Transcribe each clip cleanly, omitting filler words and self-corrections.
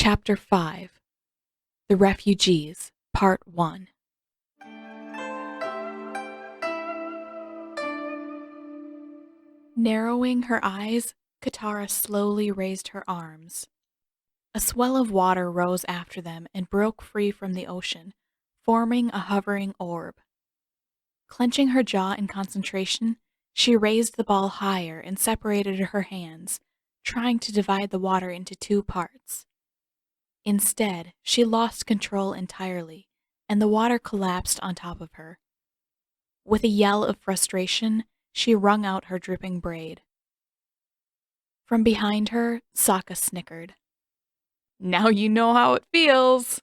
Chapter 5 The Refugees, Part 1. Narrowing her eyes, Katara slowly raised her arms. A swell of water rose after them and broke free from the ocean, forming a hovering orb. Clenching her jaw in concentration, she raised the ball higher and separated her hands, trying to divide the water into two parts. Instead, she lost control entirely, and the water collapsed on top of her. With a yell of frustration, she wrung out her dripping braid. From behind her, Sokka snickered. "Now you know how it feels!"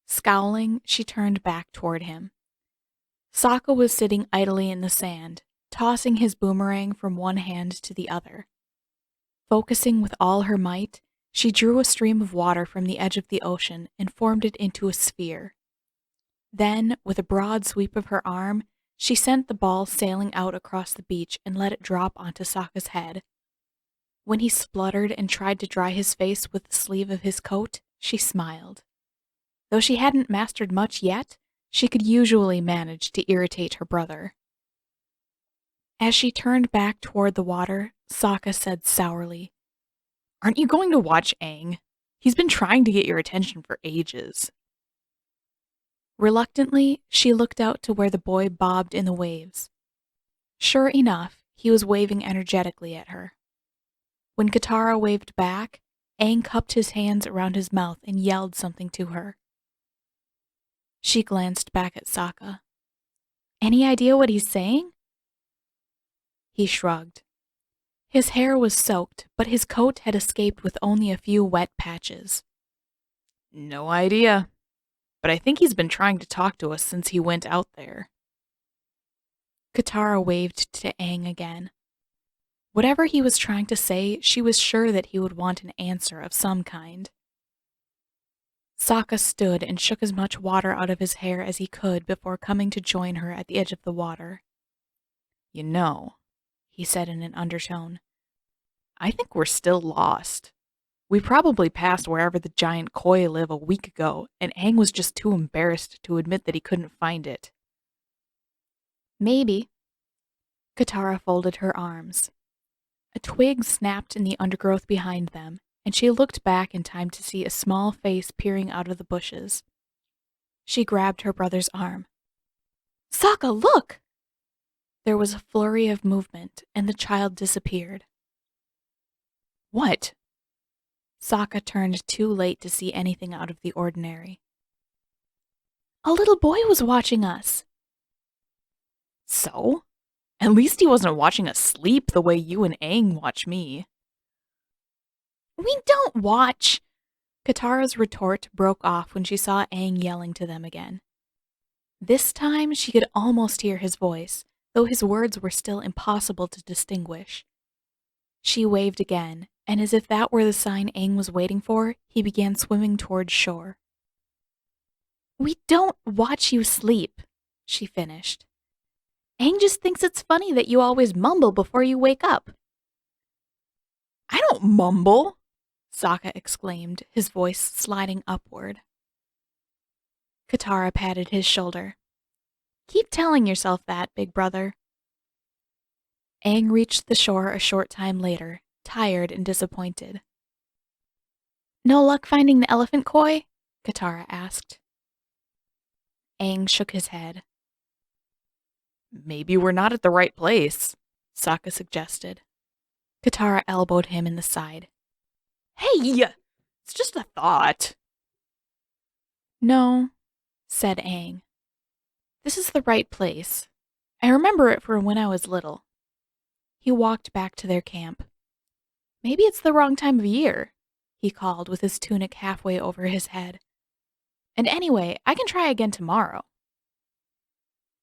Scowling, she turned back toward him. Sokka was sitting idly in the sand, tossing his boomerang from one hand to the other. Focusing with all her might, she drew a stream of water from the edge of the ocean and formed it into a sphere. Then, with a broad sweep of her arm, she sent the ball sailing out across the beach and let it drop onto Sokka's head. When he spluttered and tried to dry his face with the sleeve of his coat, she smiled. Though she hadn't mastered much yet, she could usually manage to irritate her brother. As she turned back toward the water, Sokka said sourly, "Aren't you going to watch Aang? He's been trying to get your attention for ages." Reluctantly, she looked out to where the boy bobbed in the waves. Sure enough, he was waving energetically at her. When Katara waved back, Aang cupped his hands around his mouth and yelled something to her. She glanced back at Sokka. "Any idea what he's saying?" He shrugged. His hair was soaked, but his coat had escaped with only a few wet patches. "No idea, but I think he's been trying to talk to us since he went out there." Katara waved to Aang again. Whatever he was trying to say, she was sure that he would want an answer of some kind. Sokka stood and shook as much water out of his hair as he could before coming to join her at the edge of the water. "You know," he said in an undertone, "I think we're still lost. We probably passed wherever the giant koi live a week ago, and Aang was just too embarrassed to admit that he couldn't find it." "Maybe." Katara folded her arms. A twig snapped in the undergrowth behind them, and she looked back in time to see a small face peering out of the bushes. She grabbed her brother's arm. "Sokka, look!" There was a flurry of movement, and the child disappeared. "What?" Sokka turned too late to see anything out of the ordinary. "A little boy was watching us." "So? At least he wasn't watching us sleep the way you and Aang watch me." "We don't watch!" Katara's retort broke off when she saw Aang yelling to them again. This time she could almost hear his voice, though his words were still impossible to distinguish. She waved again, and as if that were the sign Aang was waiting for, he began swimming toward shore. "We don't watch you sleep," she finished. "Aang just thinks it's funny that you always mumble before you wake up." "I don't mumble!" Sokka exclaimed, his voice sliding upward. Katara patted his shoulder. "Keep telling yourself that, big brother." Aang reached the shore a short time later, tired and disappointed. "No luck finding the elephant koi?" Katara asked. Aang shook his head. "Maybe we're not at the right place," Sokka suggested. Katara elbowed him in the side. "Hey! It's just a thought." "No," said Aang. "This is the right place. I remember it from when I was little." He walked back to their camp. "Maybe it's the wrong time of year," he called with his tunic halfway over his head. "And anyway, I can try again tomorrow."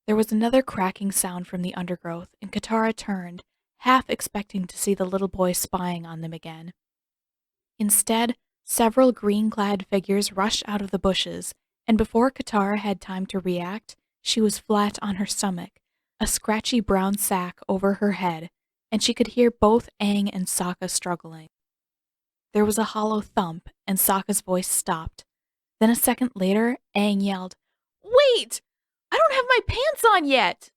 There was another cracking sound from the undergrowth, and Katara turned, half expecting to see the little boy spying on them again. Instead, several green-clad figures rushed out of the bushes, and before Katara had time to react, she was flat on her stomach, a scratchy brown sack over her head, and she could hear both Aang and Sokka struggling. There was a hollow thump, and Sokka's voice stopped. Then a second later, Aang yelled, "Wait! I don't have my pants on yet!"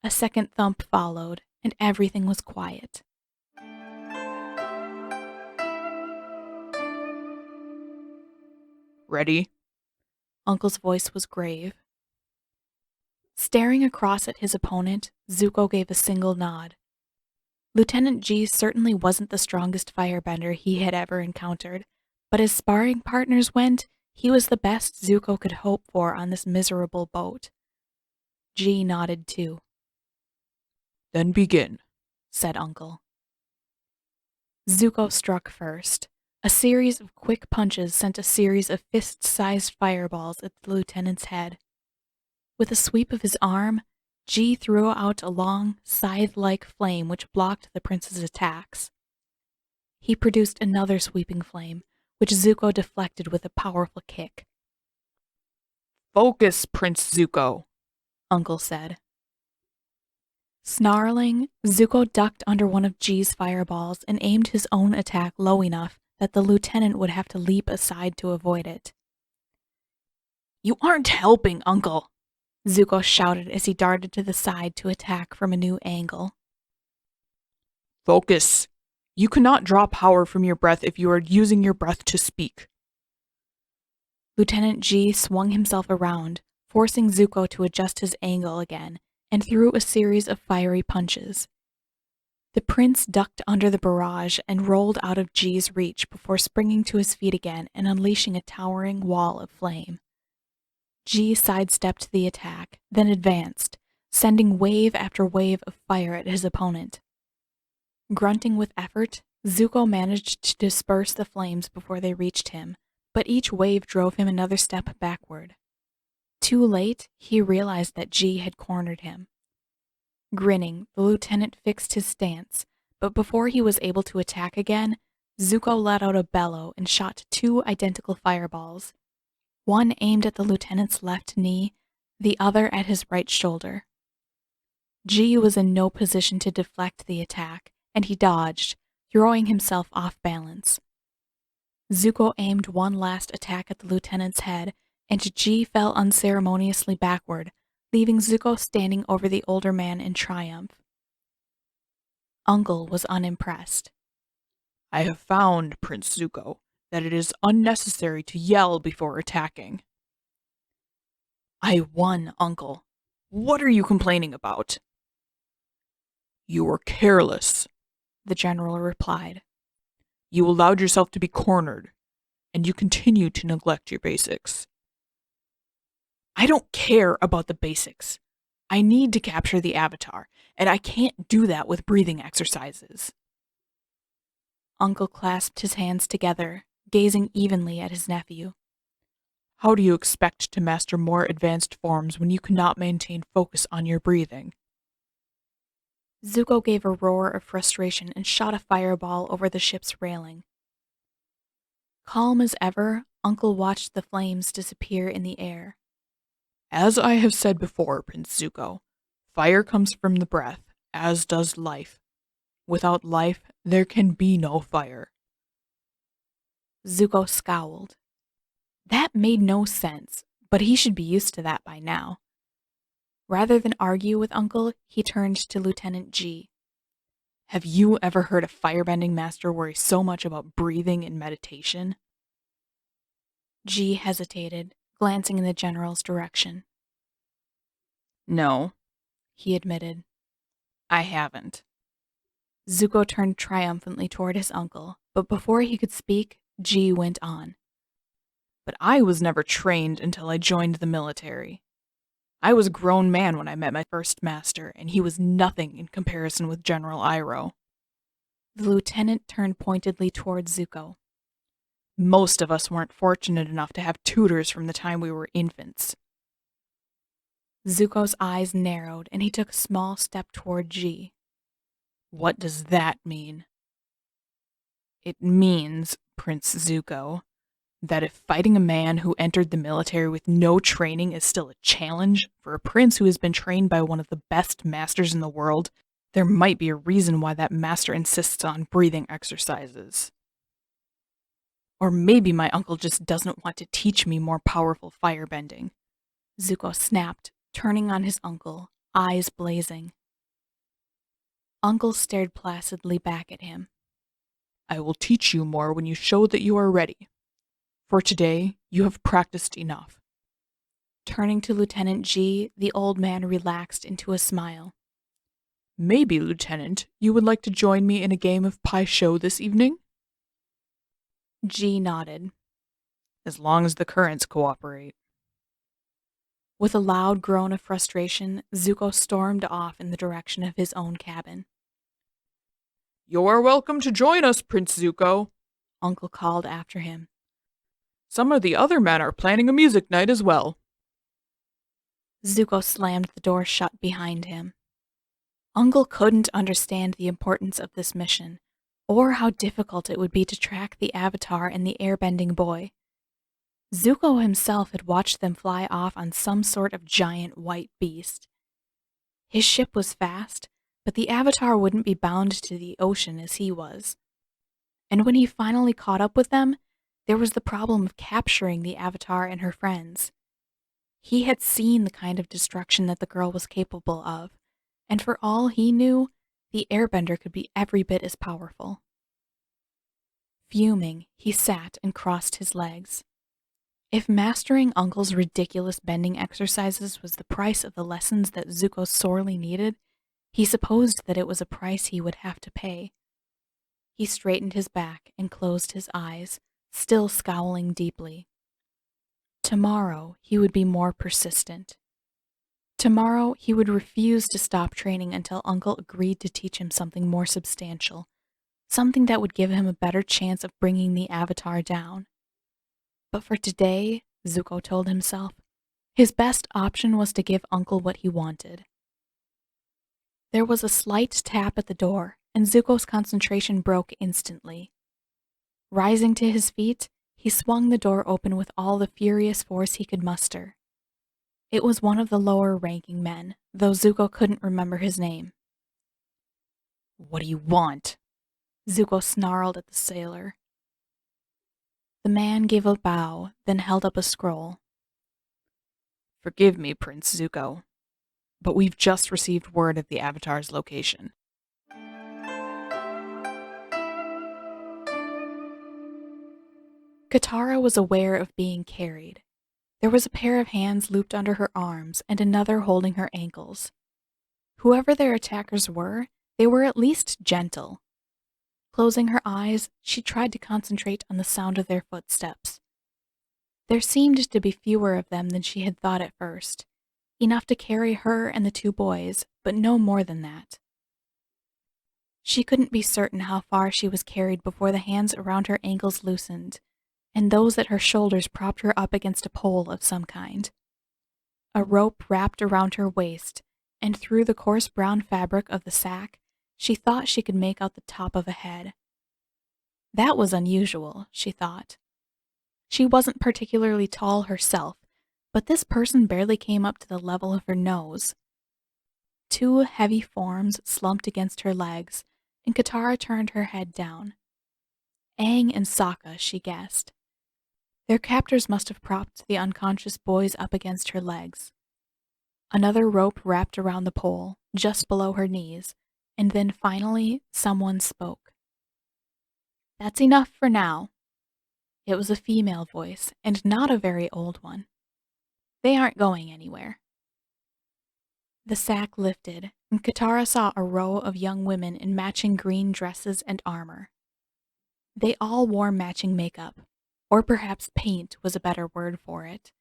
A second thump followed, and everything was quiet. Ready? Uncle's voice was grave. Staring across at his opponent, Zuko gave a single nod. Lieutenant G certainly wasn't the strongest firebender he had ever encountered, but as sparring partners went, he was the best Zuko could hope for on this miserable boat. G nodded too. Then begin, said Uncle. Zuko struck first. A series of quick punches sent a series of fist-sized fireballs at the lieutenant's head. With a sweep of his arm, G threw out a long, scythe-like flame which blocked the prince's attacks. He produced another sweeping flame, which Zuko deflected with a powerful kick. "Focus, Prince Zuko," Uncle said. Snarling, Zuko ducked under one of G's fireballs and aimed his own attack low enough that the lieutenant would have to leap aside to avoid it. "You aren't helping, Uncle," Zuko shouted as he darted to the side to attack from a new angle. "Focus. You cannot draw power from your breath if you are using your breath to speak." Lieutenant G swung himself around, forcing Zuko to adjust his angle again, and threw a series of fiery punches. The prince ducked under the barrage and rolled out of G's reach before springing to his feet again and unleashing a towering wall of flame. G sidestepped the attack, then advanced, sending wave after wave of fire at his opponent. Grunting with effort, Zuko managed to disperse the flames before they reached him, but each wave drove him another step backward. Too late, he realized that G had cornered him. Grinning, the lieutenant fixed his stance, but before he was able to attack again, Zuko let out a bellow and shot two identical fireballs, one aimed at the lieutenant's left knee, the other at his right shoulder. G was in no position to deflect the attack, and he dodged, throwing himself off balance. Zuko aimed one last attack at the lieutenant's head, and G fell unceremoniously backward, leaving Zuko standing over the older man in triumph. Uncle was unimpressed. "I have found, Prince Zuko, that it is unnecessary to yell before attacking." "I won, Uncle. What are you complaining about?" "You were careless," the general replied. "You allowed yourself to be cornered, and you continue to neglect your basics." "I don't care about the basics. I need to capture the Avatar, and I can't do that with breathing exercises." Uncle clasped his hands together, gazing evenly at his nephew. "How do you expect to master more advanced forms when you cannot maintain focus on your breathing?" Zuko gave a roar of frustration and shot a fireball over the ship's railing. Calm as ever, Uncle watched the flames disappear in the air. "As I have said before, Prince Zuko, fire comes from the breath, as does life. Without life, there can be no fire." Zuko scowled. That made no sense, but he should be used to that by now. Rather than argue with Uncle, he turned to Lieutenant G. "Have you ever heard a firebending master worry so much about breathing and meditation?" G hesitated, glancing in the general's direction. "No," he admitted. "I haven't." Zuko turned triumphantly toward his uncle, but before he could speak, G went on. "But I was never trained until I joined the military. I was a grown man when I met my first master, and he was nothing in comparison with General Iroh." The lieutenant turned pointedly toward Zuko. "Most of us weren't fortunate enough to have tutors from the time we were infants." Zuko's eyes narrowed, and he took a small step toward G. "What does that mean?" "It means, Prince Zuko, that if fighting a man who entered the military with no training is still a challenge for a prince who has been trained by one of the best masters in the world, There might be a reason why that master insists on breathing exercises. Or maybe my uncle just doesn't want to teach me more powerful firebending. Zuko snapped, turning on his uncle, eyes blazing. Uncle stared placidly back at him. I will teach you more when you show that you are ready. For today, you have practiced enough. Turning to Lieutenant G, the old man relaxed into a smile. Maybe, Lieutenant, you would like to join me in a game of Pai Sho this evening? G nodded. As long as the currents cooperate. With a loud groan of frustration, Zuko stormed off in the direction of his own cabin. You are welcome to join us, Prince Zuko, Uncle called after him. Some of the other men are planning a music night as well. Zuko slammed the door shut behind him. Uncle couldn't understand the importance of this mission, or how difficult it would be to track the Avatar and the airbending boy. Zuko himself had watched them fly off on some sort of giant white beast. His ship was fast, but the Avatar wouldn't be bound to the ocean as he was. And when he finally caught up with them, there was the problem of capturing the Avatar and her friends. He had seen the kind of destruction that the girl was capable of, and for all he knew, the airbender could be every bit as powerful. Fuming, he sat and crossed his legs. If mastering Uncle's ridiculous bending exercises was the price of the lessons that Zuko sorely needed, he supposed that it was a price he would have to pay. He straightened his back and closed his eyes, still scowling deeply. Tomorrow, he would be more persistent. Tomorrow, he would refuse to stop training until Uncle agreed to teach him something more substantial, something that would give him a better chance of bringing the Avatar down. But for today, Zuko told himself, his best option was to give Uncle what he wanted. There was a slight tap at the door, and Zuko's concentration broke instantly. Rising to his feet, he swung the door open with all the furious force he could muster. It was one of the lower-ranking men, though Zuko couldn't remember his name. What do you want? Zuko snarled at the sailor. The man gave a bow, then held up a scroll. Forgive me, Prince Zuko, but we've just received word of the Avatar's location. Katara was aware of being carried. There was a pair of hands looped under her arms and another holding her ankles. Whoever their attackers were, they were at least gentle. Closing her eyes, she tried to concentrate on the sound of their footsteps. There seemed to be fewer of them than she had thought at first, enough to carry her and the two boys, but no more than that. She couldn't be certain how far she was carried before the hands around her ankles loosened, and those at her shoulders propped her up against a pole of some kind. A rope wrapped around her waist, and through the coarse brown fabric of the sack, she thought she could make out the top of a head. That was unusual, she thought. She wasn't particularly tall herself, but this person barely came up to the level of her nose. Two heavy forms slumped against her legs, and Katara turned her head down. Aang and Sokka, she guessed. Their captors must have propped the unconscious boys up against her legs. Another rope wrapped around the pole, just below her knees, and then finally someone spoke. "That's enough for now." It was a female voice, and not a very old one. "They aren't going anywhere." The sack lifted, and Katara saw a row of young women in matching green dresses and armor. They all wore matching makeup, or perhaps paint was a better word for it,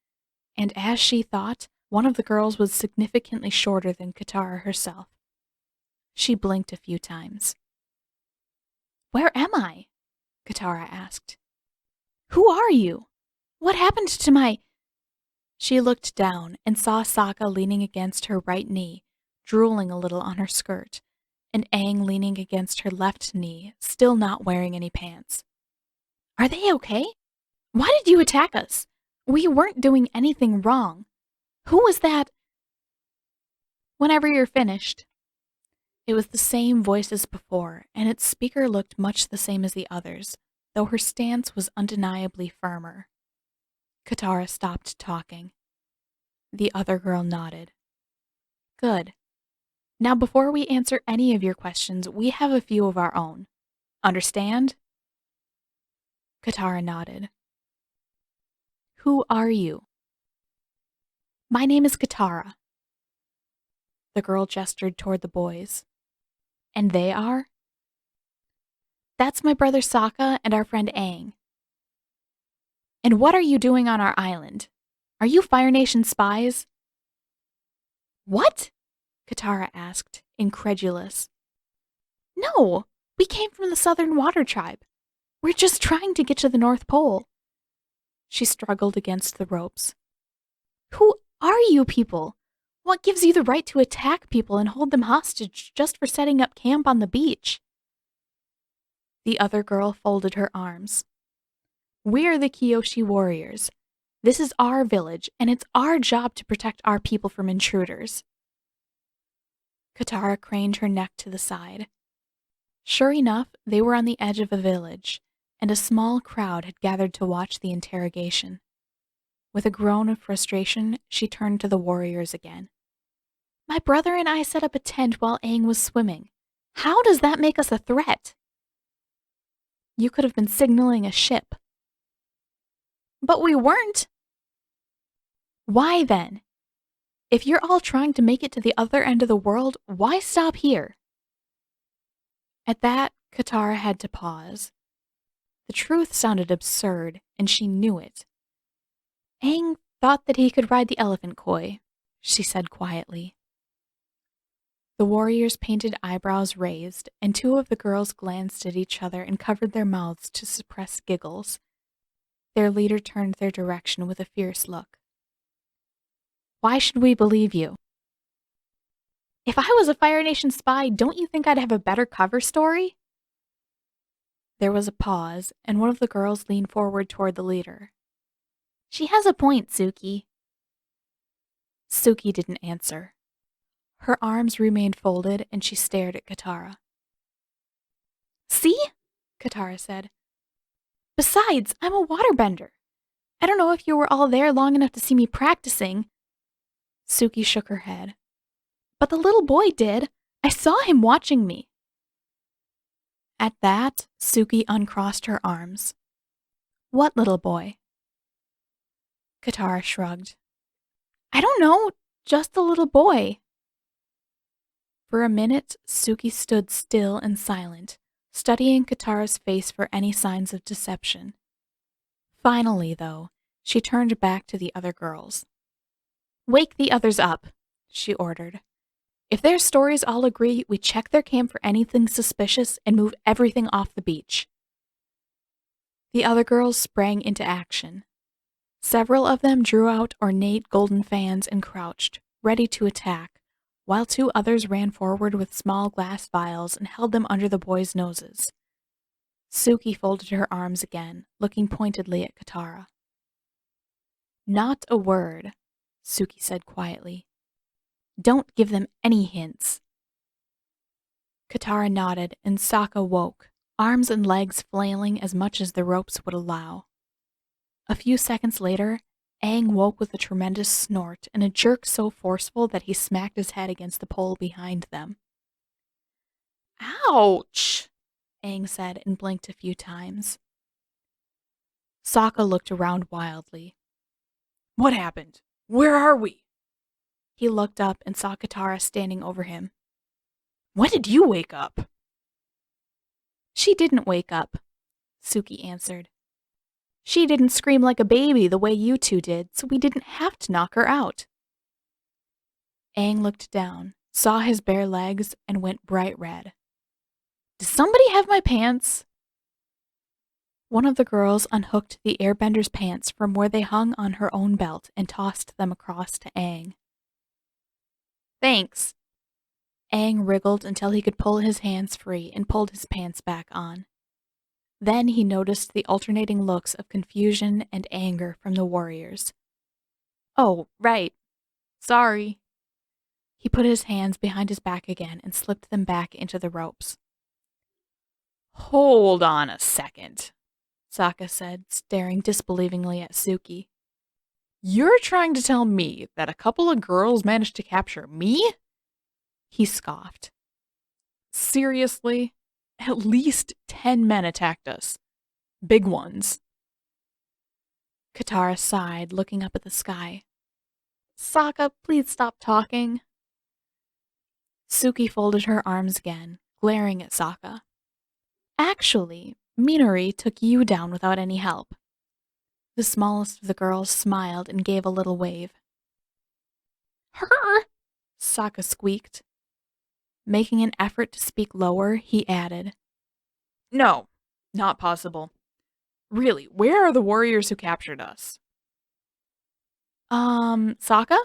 and as she thought, one of the girls was significantly shorter than Katara herself. She blinked a few times. "Where am I?" Katara asked. "Who are you? What happened to my—" She looked down and saw Sokka leaning against her right knee, drooling a little on her skirt, and Aang leaning against her left knee, still not wearing any pants. "Are they okay? Why did you attack us? We weren't doing anything wrong. Who was that?" "Whenever you're finished." It was the same voice as before, and its speaker looked much the same as the others, though her stance was undeniably firmer. Katara stopped talking. The other girl nodded. Good. Now before we answer any of your questions, we have a few of our own. Understand? Katara nodded. Who are you? My name is Katara. The girl gestured toward the boys. And they are? That's my brother Sokka and our friend Aang. And what are you doing on our island? Are you Fire Nation spies? What? Katara asked, incredulous. No, we came from the Southern Water Tribe. We're just trying to get to the North Pole. She struggled against the ropes. Who are you people? What gives you the right to attack people and hold them hostage just for setting up camp on the beach? The other girl folded her arms. We're the Kyoshi warriors. This is our village, and it's our job to protect our people from intruders. Katara craned her neck to the side. Sure enough, they were on the edge of a village, and a small crowd had gathered to watch the interrogation. With a groan of frustration, she turned to the warriors again. My brother and I set up a tent while Aang was swimming. How does that make us a threat? You could have been signaling a ship. But we weren't. Why then? If you're all trying to make it to the other end of the world, why stop here? At that, Katara had to pause. The truth sounded absurd, and she knew it. Aang thought that he could ride the elephant koi, she said quietly. The warriors' painted eyebrows raised, and two of the girls glanced at each other and covered their mouths to suppress giggles. Their leader turned their direction with a fierce look. Why should we believe you? If I was a Fire Nation spy, don't you think I'd have a better cover story? There was a pause, and one of the girls leaned forward toward the leader. She has a point, Suki. Suki didn't answer. Her arms remained folded, and she stared at Katara. See? Katara said. Besides, I'm a waterbender. I don't know if you were all there long enough to see me practicing. Suki shook her head. But the little boy did. I saw him watching me. At that, Suki uncrossed her arms. What little boy? Katara shrugged. I don't know, just a little boy. For a minute, Suki stood still and silent, studying Katara's face for any signs of deception. Finally, though, she turned back to the other girls. Wake the others up, she ordered. If their stories all agree, we check their camp for anything suspicious and move everything off the beach. The other girls sprang into action. Several of them drew out ornate golden fans and crouched, ready to attack, while two others ran forward with small glass vials and held them under the boys' noses. Suki folded her arms again, looking pointedly at Katara. Not a word, Suki said quietly. Don't give them any hints. Katara nodded, and Sokka woke, arms and legs flailing as much as the ropes would allow. A few seconds later, Aang woke with a tremendous snort and a jerk so forceful that he smacked his head against the pole behind them. Ouch! Aang said and blinked a few times. Sokka looked around wildly. What happened? Where are we? He looked up and saw Katara standing over him. When did you wake up? She didn't wake up, Suki answered. She didn't scream like a baby the way you two did, so we didn't have to knock her out. Aang looked down, saw his bare legs, and went bright red. Does somebody have my pants? One of the girls unhooked the airbender's pants from where they hung on her own belt and tossed them across to Aang. Thanks. Aang wriggled until he could pull his hands free and pulled his pants back on. Then he noticed the alternating looks of confusion and anger from the warriors. Oh, right. Sorry. He put his hands behind his back again and slipped them back into the ropes. Hold on a second, Sokka said, staring disbelievingly at Suki. You're trying to tell me that a couple of girls managed to capture me? He scoffed. Seriously? At least 10 men attacked us. Big ones. Katara sighed, looking up at the sky. Sokka, please stop talking. Suki folded her arms again, glaring at Sokka. Actually, Minori took you down without any help. The smallest of the girls smiled and gave a little wave. Her! Sokka squeaked. Making an effort to speak lower, he added, No, not possible. Really, where are the warriors who captured us? Sokka?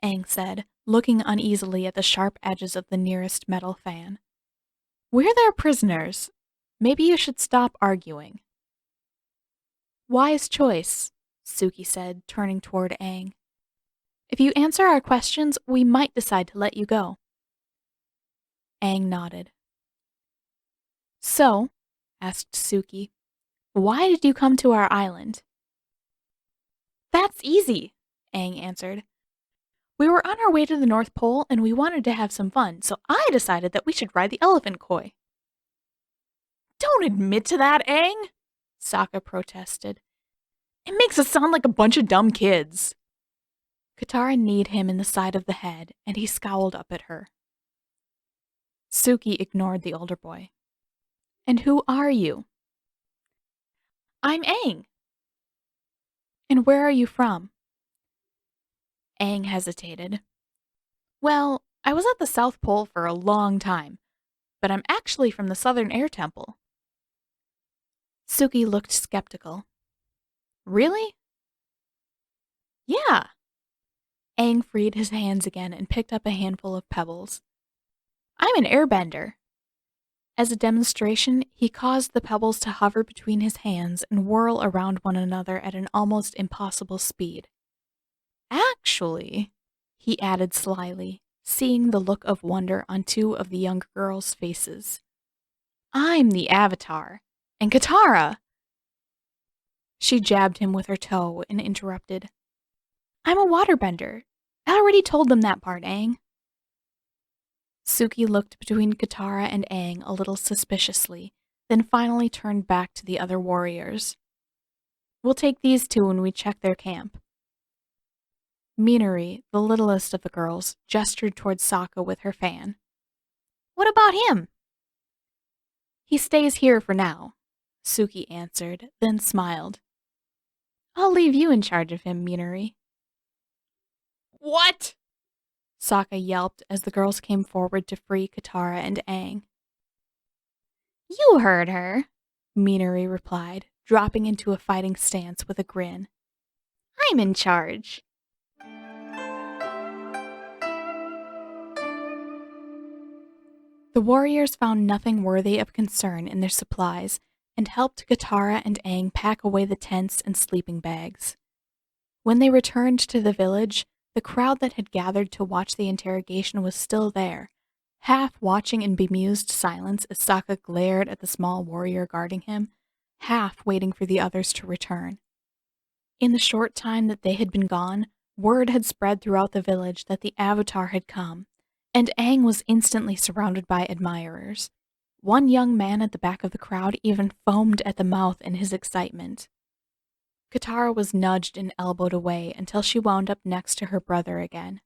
Aang said, looking uneasily at the sharp edges of the nearest metal fan. We're their prisoners. Maybe you should stop arguing. Wise choice, Suki said, turning toward Aang. If you answer our questions, we might decide to let you go. Aang nodded. So, asked Suki, why did you come to our island? That's easy, Aang answered. We were on our way to the North Pole and we wanted to have some fun, so I decided that we should ride the elephant koi. Don't admit to that, Aang, Sokka protested. It makes us sound like a bunch of dumb kids. Katara kneed him in the side of the head, and he scowled up at her. Suki ignored the older boy. And who are you? I'm Aang. And where are you from? Aang hesitated. Well, I was at the South Pole for a long time, but I'm actually from the Southern Air Temple. Suki looked skeptical. Really? Yeah. Aang freed his hands again and picked up a handful of pebbles. I'm an airbender. As a demonstration, he caused the pebbles to hover between his hands and whirl around one another at an almost impossible speed. Actually, he added slyly, seeing the look of wonder on two of the younger girls' faces, I'm the Avatar, and Katara! She jabbed him with her toe and interrupted. I'm a waterbender. I already told them that part, Aang. Suki looked between Katara and Aang a little suspiciously, then finally turned back to the other warriors. We'll take these two when we check their camp. Minori, the littlest of the girls, gestured toward Sokka with her fan. What about him? He stays here for now, Suki answered, then smiled. I'll leave you in charge of him, Minori. What? Sokka yelped as the girls came forward to free Katara and Aang. You heard her, Minori replied, dropping into a fighting stance with a grin. I'm in charge. The warriors found nothing worthy of concern in their supplies and helped Katara and Aang pack away the tents and sleeping bags. When they returned to the village, the crowd that had gathered to watch the interrogation was still there, half watching in bemused silence as Sokka glared at the small warrior guarding him, half waiting for the others to return. In the short time that they had been gone, word had spread throughout the village that the Avatar had come, and Aang was instantly surrounded by admirers. One young man at the back of the crowd even foamed at the mouth in his excitement. Katara was nudged and elbowed away until she wound up next to her brother again.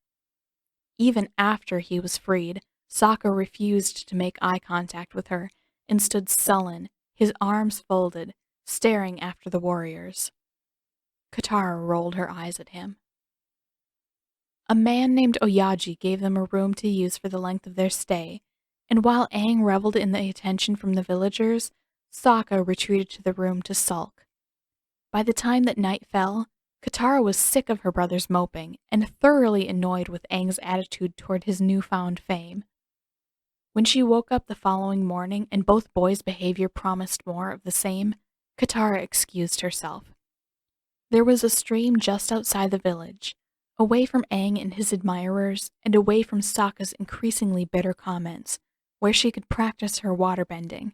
Even after he was freed, Sokka refused to make eye contact with her and stood sullen, his arms folded, staring after the warriors. Katara rolled her eyes at him. A man named Oyaji gave them a room to use for the length of their stay, and while Aang reveled in the attention from the villagers, Sokka retreated to the room to sulk. By the time that night fell, Katara was sick of her brother's moping and thoroughly annoyed with Aang's attitude toward his newfound fame. When she woke up the following morning and both boys' behavior promised more of the same, Katara excused herself. There was a stream just outside the village. away from Aang and his admirers, and away from Sokka's increasingly bitter comments, where she could practice her waterbending.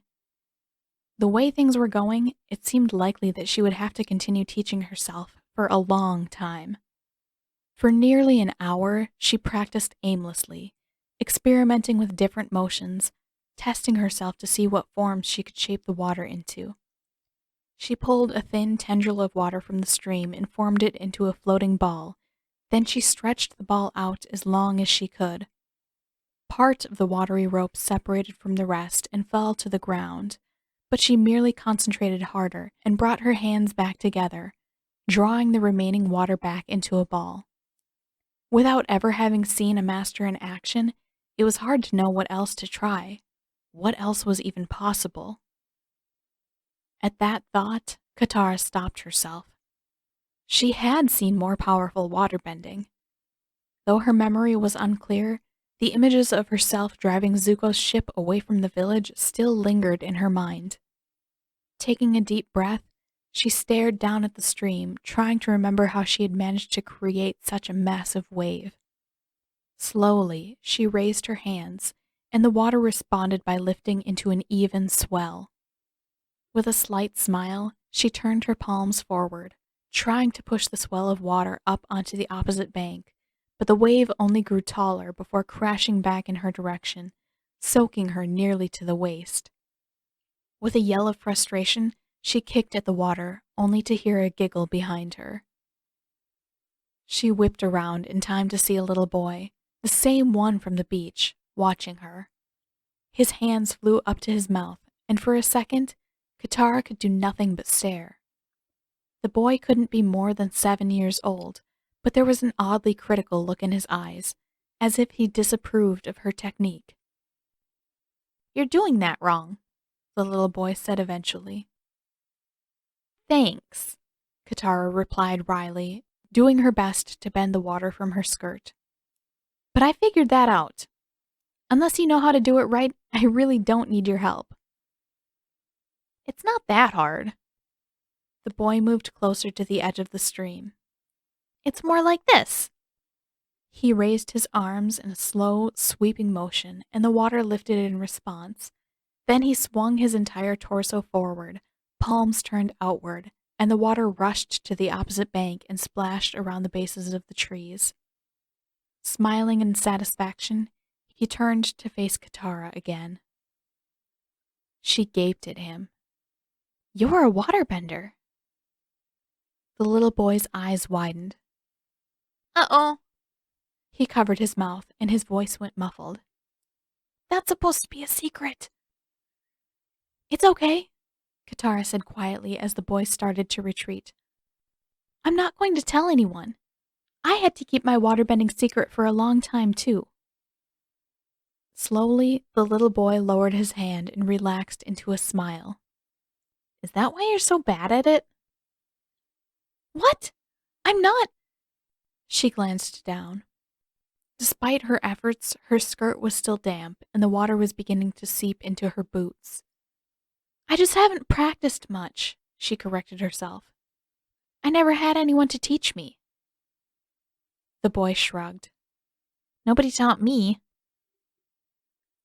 The way things were going, it seemed likely that she would have to continue teaching herself for a long time. For nearly an hour, she practiced aimlessly, experimenting with different motions, testing herself to see what forms she could shape the water into. She pulled a thin tendril of water from the stream and formed it into a floating ball. Then she stretched the ball out as long as she could. Part of the watery rope separated from the rest and fell to the ground, but she merely concentrated harder and brought her hands back together, drawing the remaining water back into a ball. Without ever having seen a master in action, it was hard to know what else to try. What else was even possible? At that thought, Katara stopped herself. She had seen more powerful waterbending. Though her memory was unclear, the images of herself driving Zuko's ship away from the village still lingered in her mind. Taking a deep breath, she stared down at the stream, trying to remember how she had managed to create such a massive wave. Slowly, she raised her hands, and the water responded by lifting into an even swell. With a slight smile, she turned her palms forward, trying to push the swell of water up onto the opposite bank, but the wave only grew taller before crashing back in her direction, soaking her nearly to the waist. With a yell of frustration, she kicked at the water, only to hear a giggle behind her. She whipped around in time to see a little boy, the same one from the beach, watching her. His hands flew up to his mouth, and for a second, Katara could do nothing but stare. The boy couldn't be more than 7 years old, but there was an oddly critical look in his eyes, as if he disapproved of her technique. "You're doing that wrong," the little boy said eventually. "Thanks," Katara replied wryly, doing her best to bend the water from her skirt. "But I figured that out. Unless you know how to do it right, I really don't need your help." "It's not that hard." The boy moved closer to the edge of the stream. "It's more like this." He raised his arms in a slow, sweeping motion, and the water lifted in response. Then he swung his entire torso forward, palms turned outward, and the water rushed to the opposite bank and splashed around the bases of the trees. Smiling in satisfaction, he turned to face Katara again. She gaped at him. "You're a waterbender." The little boy's eyes widened. "Uh-oh." He covered his mouth, and his voice went muffled. "That's supposed to be a secret." "It's okay," Katara said quietly as the boy started to retreat. "I'm not going to tell anyone. I had to keep my waterbending secret for a long time, too." Slowly, the little boy lowered his hand and relaxed into a smile. "Is that why you're so bad at it?" "What? I'm not—" She glanced down. Despite her efforts, her skirt was still damp, and the water was beginning to seep into her boots. "I just haven't practiced much," she corrected herself. "I never had anyone to teach me." The boy shrugged. "Nobody taught me."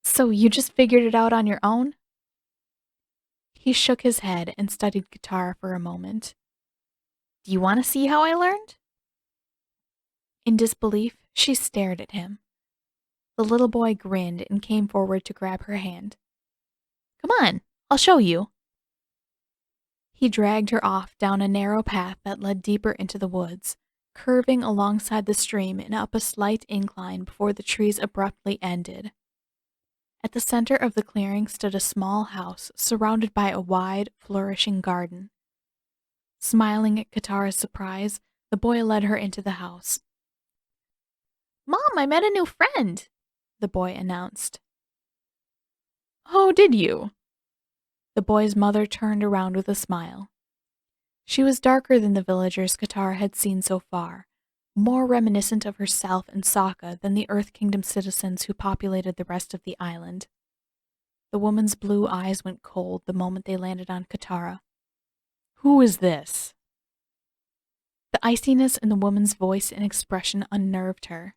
"So you just figured it out on your own?" He shook his head and studied Katara for a moment. "Do you want to see how I learned?" In disbelief, she stared at him. The little boy grinned and came forward to grab her hand. "Come on, I'll show you." He dragged her off down a narrow path that led deeper into the woods, curving alongside the stream and up a slight incline before the trees abruptly ended. At the center of the clearing stood a small house surrounded by a wide, flourishing garden. Smiling at Katara's surprise, the boy led her into the house. "Mom, I met a new friend," the boy announced. "Oh, did you?" The boy's mother turned around with a smile. She was darker than the villagers Katara had seen so far, more reminiscent of herself and Sokka than the Earth Kingdom citizens who populated the rest of the island. The woman's blue eyes went cold the moment they landed on Katara. "Who is this?" The iciness in the woman's voice and expression unnerved her.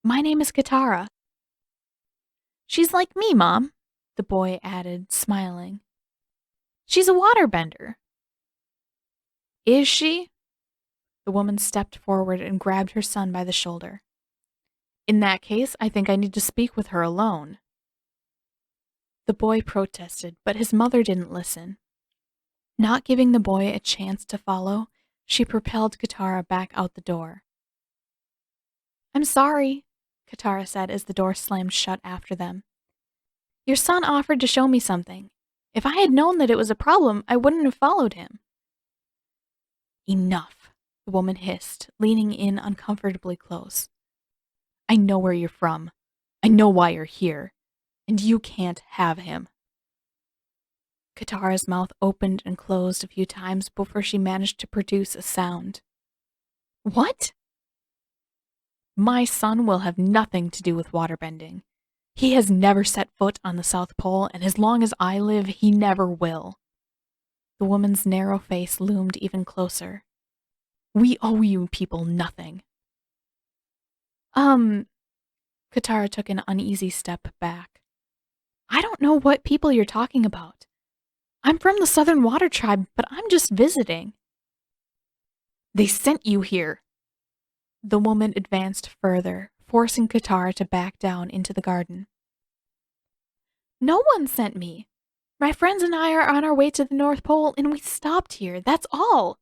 My name is Katara. She's like me, Mom, the boy added, smiling. She's a waterbender. Is she? The woman stepped forward and grabbed her son by the shoulder. In that case, I think I need to speak with her alone. The boy protested, but his mother didn't listen. Not giving the boy a chance to follow, she propelled Katara back out the door. I'm sorry, Katara said as the door slammed shut after them. Your son offered to show me something. If I had known that it was a problem, I wouldn't have followed him. Enough, the woman hissed, leaning in uncomfortably close. I know where you're from. I know why you're here. And you can't have him. Katara's mouth opened and closed a few times before she managed to produce a sound. What? My son will have nothing to do with waterbending. He has never set foot on the South Pole, and as long as I live, he never will. The woman's narrow face loomed even closer. We owe you people nothing. Katara took an uneasy step back. I don't know what people you're talking about. I'm from the Southern Water Tribe, but I'm just visiting. They sent you here. The woman advanced further, forcing Katara to back down into the garden. No one sent me. My friends and I are on our way to the North Pole, and we stopped here, that's all.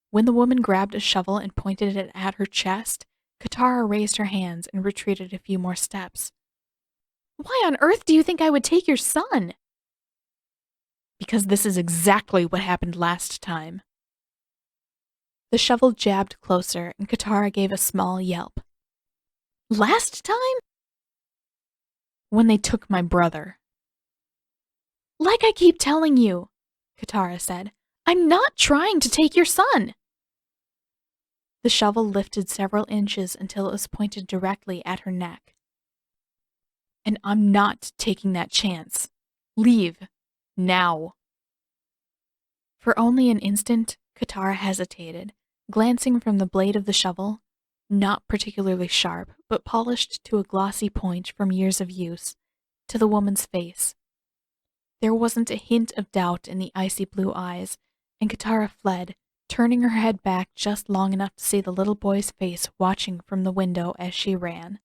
When the woman grabbed a shovel and pointed it at her chest, Katara raised her hands and retreated a few more steps. Why on earth do you think I would take your son? Because this is exactly what happened last time. The shovel jabbed closer, and Katara gave a small yelp. Last time? When they took my brother. Like I keep telling you, Katara said, I'm not trying to take your son. The shovel lifted several inches until it was pointed directly at her neck. And I'm not taking that chance. Leave. Now. For only an instant, Katara hesitated, glancing from the blade of the shovel, not particularly sharp, but polished to a glossy point from years of use, to the woman's face. There wasn't a hint of doubt in the icy blue eyes, and Katara fled, turning her head back just long enough to see the little boy's face watching from the window as she ran.